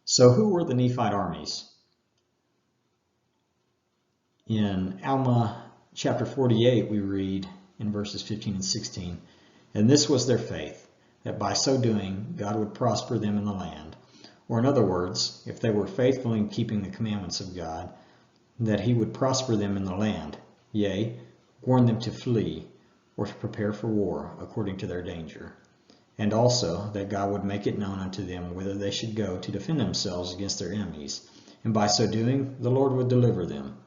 So who were the Nephite armies? In Alma chapter 48, we read in verses 15 and 16, "And this was their faith, that by so doing God would prosper them in the land." Or in other words, if they were faithful in keeping the commandments of God, that he would prosper them in the land, yea, warn them to flee, or to prepare for war according to their danger. And also that God would make it known unto them whither they should go to defend themselves against their enemies, and by so doing the Lord would deliver them.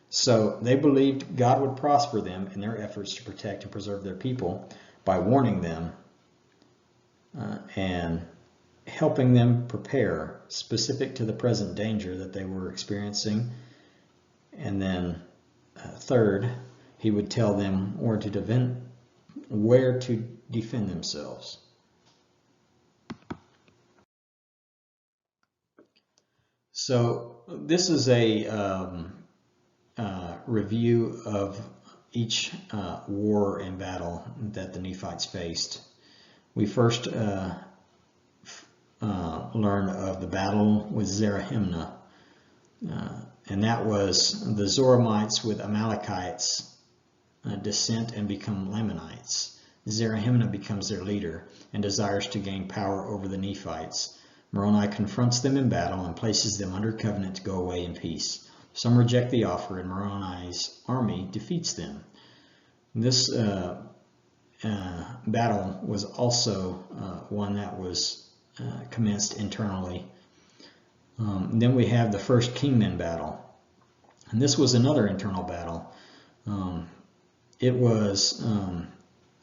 So they believed God would prosper them in their efforts to protect and preserve their people by warning them and helping them prepare specific to the present danger that they were experiencing. And then third, he would tell them where to defend themselves. So this is a review of each war and battle that the Nephites faced. We first learn of the battle with Zerahimna, and that was the Zoramites with Amalekites descent and become Lamanites. Zerahimna becomes their leader and desires to gain power over the Nephites. Moroni confronts them in battle and places them under covenant to go away in peace. Some reject the offer, and Moroni's army defeats them. This battle was also one that was commenced internally. Then we have the first Kingman battle, and this was another internal battle. It was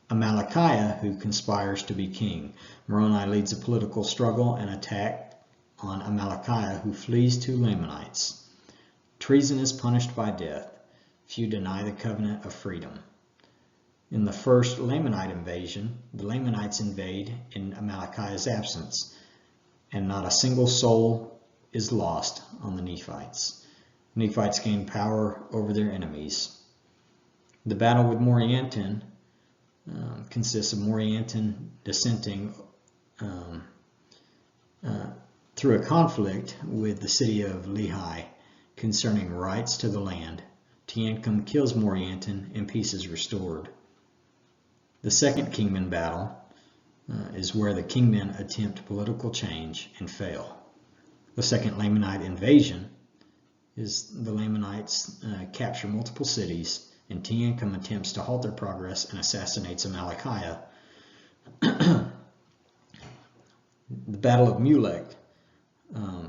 Amalickiah who conspires to be king. Moroni leads a political struggle and attack on Amalickiah, who flees to Lamanites. Treason is punished by death. Few deny the covenant of freedom. In the first Lamanite invasion, the Lamanites invade in Amalickiah's absence, and not a single soul is lost on the Nephites. Nephites gain power over their enemies. The battle with Morianton consists of Morianton dissenting through a conflict with the city of Lehi concerning rights to the land. Teancum kills Morianton and peace is restored. The second Kingman battle is where the Kingmen attempt political change and fail. The second Lamanite invasion is the Lamanites capture multiple cities, and Teancum attempts to halt their progress and assassinates Amalickiah. The Battle of Mulek.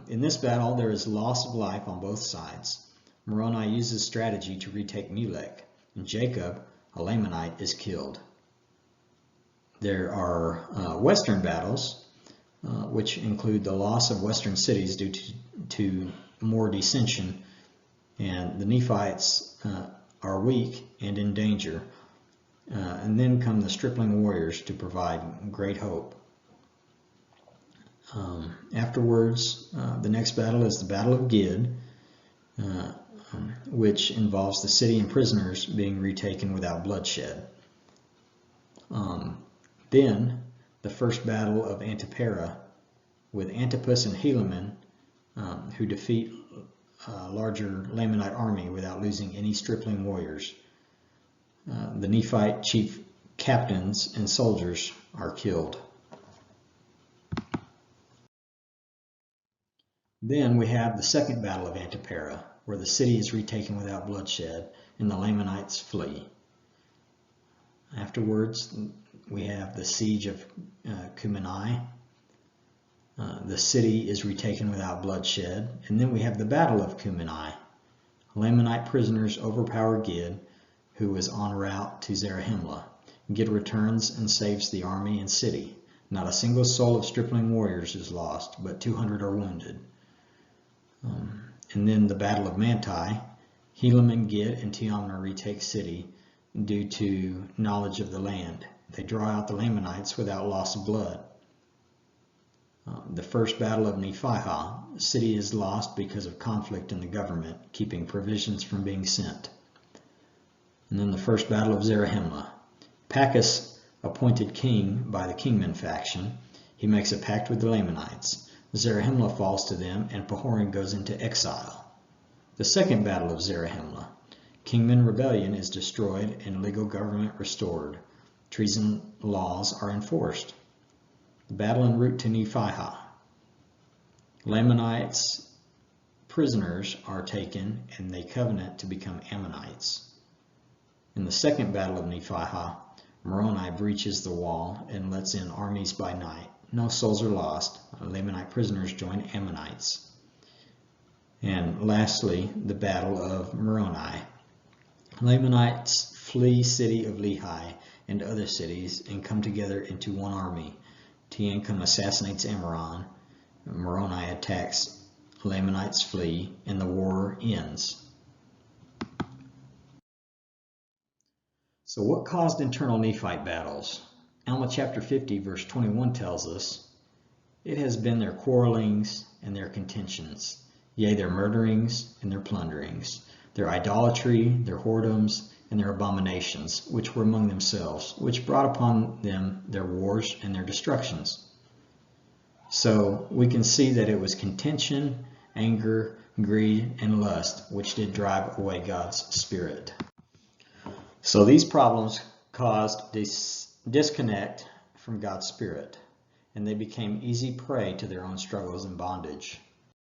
In this battle, there is loss of life on both sides. Moroni uses strategy to retake Mulek, and Jacob, a Lamanite, is killed. There are western battles, which include the loss of western cities due to more dissension, and the Nephites are weak and in danger. And then come the stripling warriors to provide great hope. Afterwards, the next battle is the Battle of Gid, which involves the city and prisoners being retaken without bloodshed. Then, the first battle of Antipara, with Antipas and Helam, who defeat a larger Lamanite army without losing any stripling warriors. The Nephite chief captains and soldiers are killed. Then we have the second battle of Antipara, where the city is retaken without bloodshed and the Lamanites flee. Afterwards, we have the siege of Cumeni. The city is retaken without bloodshed. And then we have the Battle of Cumeni. Lamanite prisoners overpower Gid, who is en route to Zerahimna. Gid returns and saves the army and city. Not a single soul of stripling warriors is lost, but 200 are wounded. And then the Battle of Manti. Helam and Gid and Teancum retake city due to knowledge of the land. They draw out the Lamanites without loss of blood. The first Battle of Nephite. The city is lost because of conflict in the government, keeping provisions from being sent. And then the first Battle of Zerahimna. Pachus, appointed king by the Kingman faction, he makes a pact with the Lamanites. Zerahimna falls to them, and Pahoran goes into exile. The second battle of Zerahimna. Kingman rebellion is destroyed and legal government restored. Treason laws are enforced. The battle en route to Nephite. Lamanites prisoners are taken, and they covenant to become Ammonites. In the second battle of Nephite, Moroni breaches the wall and lets in armies by night. No souls are lost. Lamanite prisoners join Ammonites. And lastly, the battle of Moroni. Lamanites flee city of Lehi and other cities and come together into one army. Teancum assassinates Ammoron. Moroni attacks. Lamanites flee, and the war ends. So what caused internal Nephite battles? Alma chapter 50 verse 21 tells us, "It has been their quarrelings and their contentions, yea, their murderings and their plunderings, their idolatry, their whoredoms, and their abominations, which were among themselves, which brought upon them their wars and their destructions." So we can see that it was contention, anger, greed, and lust which did drive away God's Spirit. So these problems caused disconnect from God's Spirit, and they became easy prey to their own struggles and bondage.